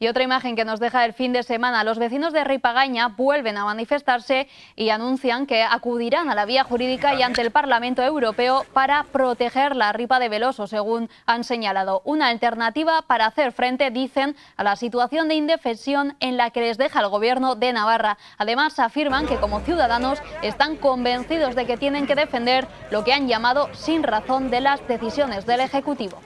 Y otra imagen que nos deja el fin de semana. Los vecinos de Ripagaña vuelven a manifestarse y anuncian que acudirán a la vía jurídica y ante el Parlamento Europeo para proteger la ripa de Veloso, según han señalado. Una alternativa para hacer frente, dicen, a la situación de indefensión en la que les deja el Gobierno de Navarra. Además, afirman que como ciudadanos están convencidos de que tienen que defender lo que han llamado sin razón de las decisiones del Ejecutivo.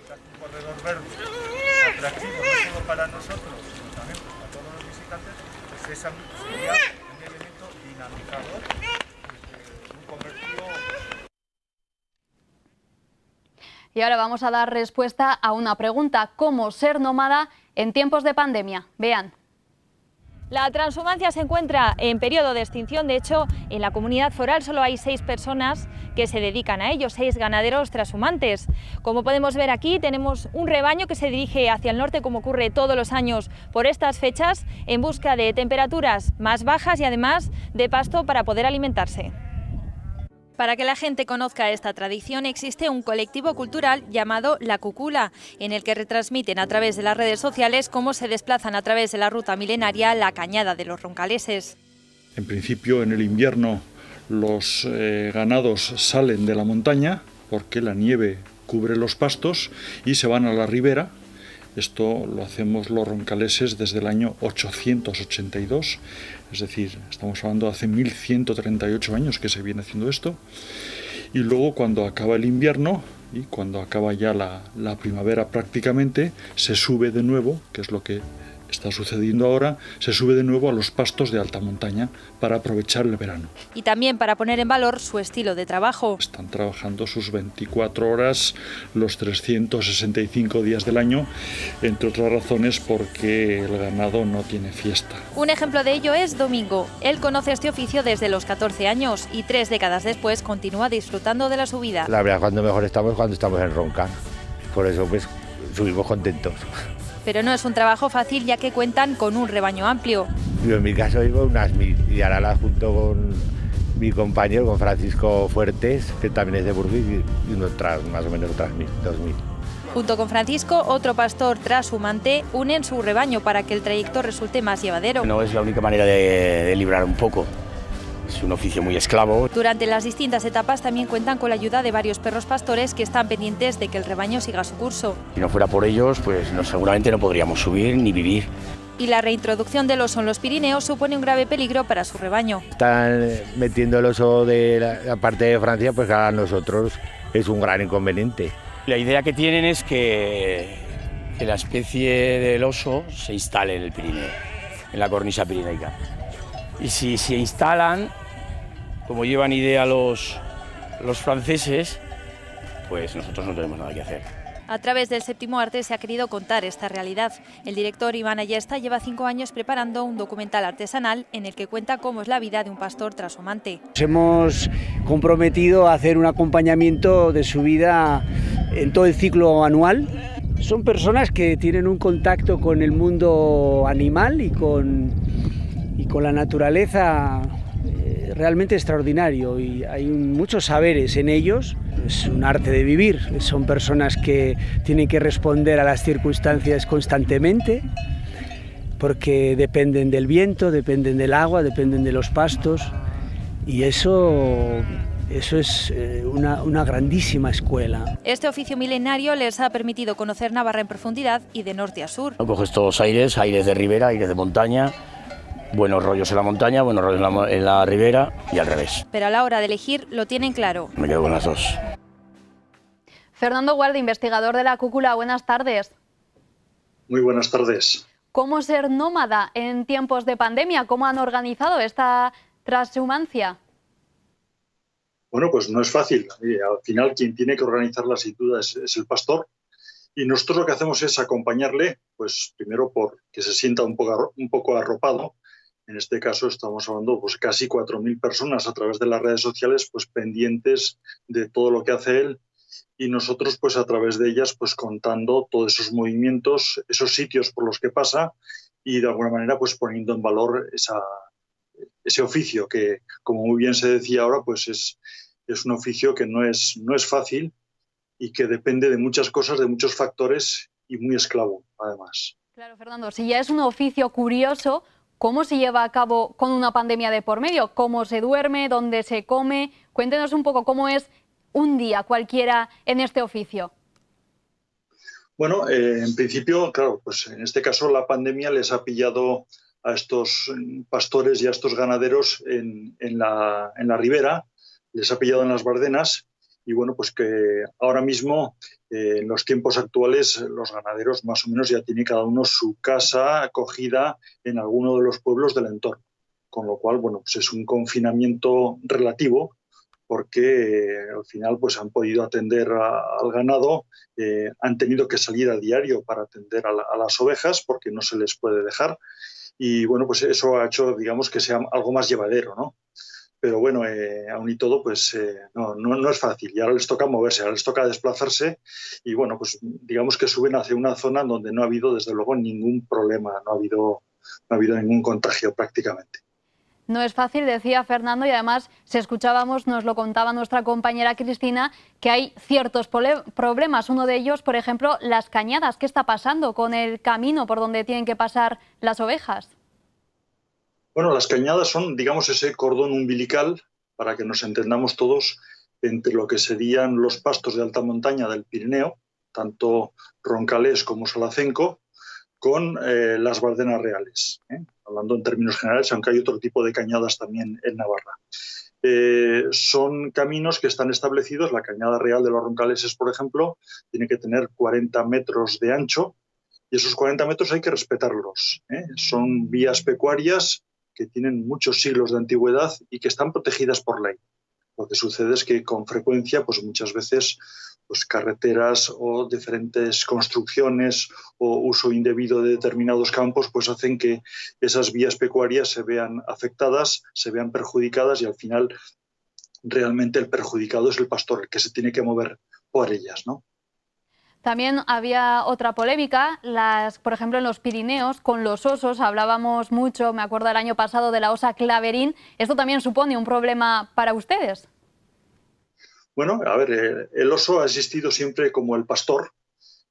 Atractivo no solo para nosotros, sino también para todos los visitantes, pues esa sería un elemento dinamizador de un comercio. Y ahora vamos a dar respuesta a una pregunta: ¿cómo ser nómada en tiempos de pandemia? Vean. La transhumancia se encuentra en periodo de extinción. De hecho, en la comunidad foral solo hay 6 personas que se dedican a ello, 6 ganaderos transhumantes. Como podemos ver aquí, tenemos un rebaño que se dirige hacia el norte, como ocurre todos los años por estas fechas, en busca de temperaturas más bajas y además de pasto para poder alimentarse. Para que la gente conozca esta tradición, existe un colectivo cultural llamado La Cúcula, en el que retransmiten a través de las redes sociales cómo se desplazan a través de la ruta milenaria la cañada de los roncaleses. En principio, en el invierno, los ganados salen de la montaña porque la nieve cubre los pastos y se van a la ribera. Esto lo hacemos los roncaleses desde el año 882, es decir, estamos hablando de hace 1138 años que se viene haciendo esto. Y luego, cuando acaba el invierno y cuando acaba ya la primavera prácticamente, se sube de nuevo, que es lo que está sucediendo ahora, se sube de nuevo a los pastos de alta montaña para aprovechar el verano. Y también para poner en valor su estilo de trabajo. Están trabajando sus 24 horas, los 365 días del año, entre otras razones porque el ganado no tiene fiesta. Un ejemplo de ello es Domingo. Él conoce este oficio desde los 14 años y 3 décadas después continúa disfrutando de la subida. La verdad, cuando mejor estamos es cuando estamos en Roncar. Por eso pues subimos contentos. Pero no es un trabajo fácil, ya que cuentan con un rebaño amplio. Yo en mi caso llevo unas 1000 y ahora la junto con mi compañero, con Francisco Fuertes, que también es de Burgos, y más o menos otras 2000. Junto con Francisco, otro pastor trashumante, unen su rebaño para que el trayecto resulte más llevadero. No es la única manera de librar un poco. Es un oficio muy esclavo. Durante las distintas etapas también cuentan con la ayuda de varios perros pastores que están pendientes de que el rebaño siga su curso. Si no fuera por ellos, pues seguramente no podríamos subir ni vivir. Y la reintroducción del oso en los Pirineos supone un grave peligro para su rebaño. Están metiendo el oso de la parte de Francia, pues a nosotros es un gran inconveniente. La idea que tienen es que la especie del oso se instale en el Pirineo, en la cornisa pirineica. Y si se instalan, como llevan idea los franceses, pues nosotros no tenemos nada que hacer. A través del Séptimo Arte se ha querido contar esta realidad. El director Iván Ayesta lleva 5 años preparando un documental artesanal en el que cuenta cómo es la vida de un pastor trashumante. Nos hemos comprometido a hacer un acompañamiento de su vida en todo el ciclo anual. Son personas que tienen un contacto con el mundo animal y con la naturaleza realmente extraordinario, y hay muchos saberes en ellos. Es un arte de vivir, son personas que tienen que responder a las circunstancias constantemente porque dependen del viento, dependen del agua, dependen de los pastos, y eso es una grandísima escuela. Este oficio milenario les ha permitido conocer Navarra en profundidad y de norte a sur. Coges todos aires de ribera, aires de montaña, buenos rollos en la montaña, buenos rollos en la ribera y al revés. Pero a la hora de elegir lo tienen claro. Me quedo con las dos. Fernando Guardi, investigador de La Cúcula, buenas tardes. Muy buenas tardes. ¿Cómo ser nómada en tiempos de pandemia? ¿Cómo han organizado esta transhumancia? Bueno, pues no es fácil. Al final quien tiene que organizar la sin duda es el pastor. Y nosotros lo que hacemos es acompañarle, pues primero por que se sienta un poco arropado, En este caso estamos hablando pues casi 4.000 personas a través de las redes sociales pues pendientes de todo lo que hace él, y nosotros pues a través de ellas pues contando todos esos movimientos, esos sitios por los que pasa, y de alguna manera pues poniendo en valor ese oficio que, como muy bien se decía ahora, pues es un oficio que no es fácil y que depende de muchas cosas, de muchos factores, y muy esclavo además. Claro, Fernando, si ya es un oficio curioso, ¿cómo se lleva a cabo con una pandemia de por medio? ¿Cómo se duerme? ¿Dónde se come? Cuéntenos un poco cómo es un día cualquiera en este oficio. Bueno, en principio, claro, pues en este caso la pandemia les ha pillado a estos pastores y a estos ganaderos en la ribera, les ha pillado en las Bardenas, y bueno, pues que ahora mismo, en los tiempos actuales, los ganaderos más o menos ya tienen cada uno su casa acogida en alguno de los pueblos del entorno, con lo cual, bueno, pues es un confinamiento relativo, porque al final pues han podido atender al ganado, han tenido que salir a diario para atender a las ovejas porque no se les puede dejar, y bueno, pues eso ha hecho, digamos, que sea algo más llevadero, ¿no? Pero bueno, aún y todo, pues no es fácil, y ahora les toca moverse, ahora les toca desplazarse, y bueno, pues digamos que suben hacia una zona donde no ha habido desde luego ningún problema, no ha habido ningún contagio prácticamente. No es fácil, decía Fernando, y además, si escuchábamos, nos lo contaba nuestra compañera Cristina, que hay ciertos problemas. Uno de ellos, por ejemplo, las cañadas. ¿Qué está pasando con el camino por donde tienen que pasar las ovejas? Bueno, las cañadas son, digamos, ese cordón umbilical, para que nos entendamos todos, entre lo que serían los pastos de alta montaña del Pirineo, tanto Roncalés como Salacenco, con las Bardenas reales, hablando en términos generales, aunque hay otro tipo de cañadas también en Navarra. Son caminos que están establecidos. La cañada real de los Roncaleses, por ejemplo, tiene que tener 40 metros de ancho, y esos 40 metros hay que respetarlos. Son vías pecuarias que tienen muchos siglos de antigüedad y que están protegidas por ley. Lo que sucede es que con frecuencia, pues muchas veces, pues carreteras o diferentes construcciones o uso indebido de determinados campos, pues hacen que esas vías pecuarias se vean afectadas, se vean perjudicadas, y al final realmente el perjudicado es el pastor, el que se tiene que mover por ellas, ¿no? También había otra polémica, por ejemplo, en los Pirineos, con los osos. Hablábamos mucho, me acuerdo el año pasado, de la osa claverín. ¿Esto también supone un problema para ustedes? Bueno, a ver, el oso ha existido siempre como el pastor,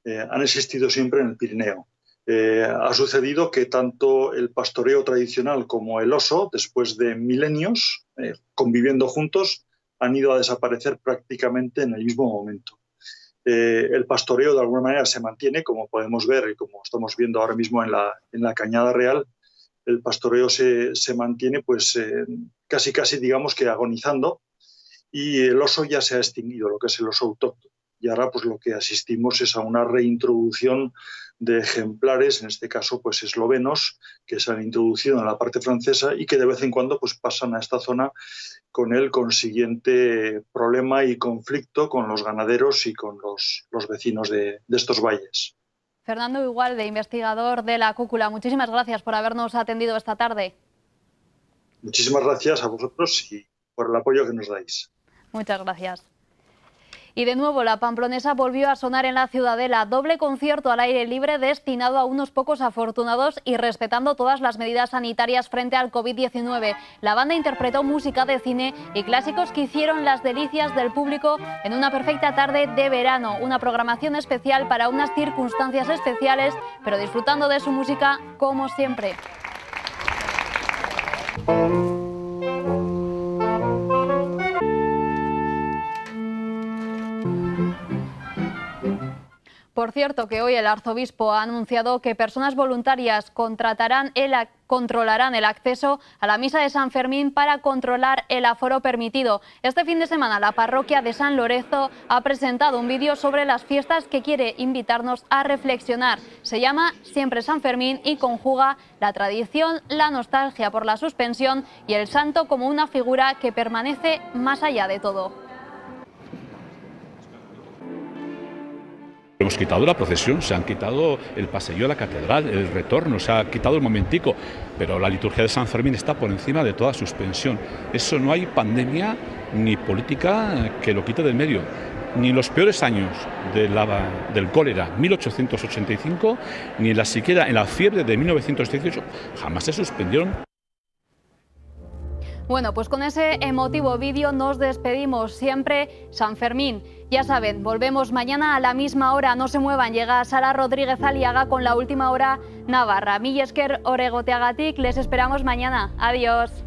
han existido siempre en el Pirineo. Ha sucedido que tanto el pastoreo tradicional como el oso, después de milenios conviviendo juntos, han ido a desaparecer prácticamente en el mismo momento. El pastoreo de alguna manera se mantiene, como podemos ver y como estamos viendo ahora mismo en la Cañada Real. El pastoreo se mantiene pues casi digamos que agonizando, y el oso ya se ha extinguido, lo que es el oso autóctono. Y ahora pues lo que asistimos es a una reintroducción de ejemplares, en este caso pues eslovenos, que se han introducido en la parte francesa y que de vez en cuando pues pasan a esta zona, con el consiguiente problema y conflicto con los ganaderos y con los vecinos de estos valles. Fernando Igualde, investigador de la Cúcula, muchísimas gracias por habernos atendido esta tarde. Muchísimas gracias a vosotros y por el apoyo que nos dais. Muchas gracias. Y de nuevo la pamplonesa volvió a sonar en la Ciudadela. Doble concierto al aire libre destinado a unos pocos afortunados y respetando todas las medidas sanitarias frente al COVID-19. La banda interpretó música de cine y clásicos que hicieron las delicias del público en una perfecta tarde de verano. Una programación especial para unas circunstancias especiales, pero disfrutando de su música como siempre. Por cierto, que hoy el arzobispo ha anunciado que personas voluntarias controlarán el acceso a la misa de San Fermín para controlar el aforo permitido. Este fin de semana la parroquia de San Lorenzo ha presentado un vídeo sobre las fiestas que quiere invitarnos a reflexionar. Se llama Siempre San Fermín y conjuga la tradición, la nostalgia por la suspensión y el santo como una figura que permanece más allá de todo. Hemos quitado la procesión, se han quitado el paseo a la catedral, el retorno, se ha quitado el momentico, pero la liturgia de San Fermín está por encima de toda suspensión. Eso no hay pandemia ni política que lo quite del medio. Ni en los peores años del cólera, 1885, ni siquiera en la fiebre de 1918, jamás se suspendieron. Bueno, pues con ese emotivo vídeo nos despedimos. Siempre San Fermín. Ya saben, volvemos mañana a la misma hora. No se muevan, llega Sara Rodríguez Aliaga con la última hora navarra. Mila esker oregoteagatik, les esperamos mañana. Adiós.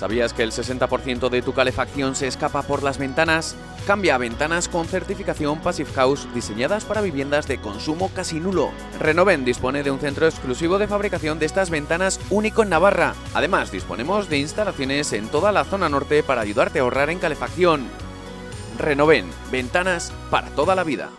¿Sabías que el 60% de tu calefacción se escapa por las ventanas? Cambia a ventanas con certificación Passive House diseñadas para viviendas de consumo casi nulo. Renoven dispone de un centro exclusivo de fabricación de estas ventanas único en Navarra. Además, disponemos de instalaciones en toda la zona norte para ayudarte a ahorrar en calefacción. Renoven, ventanas para toda la vida.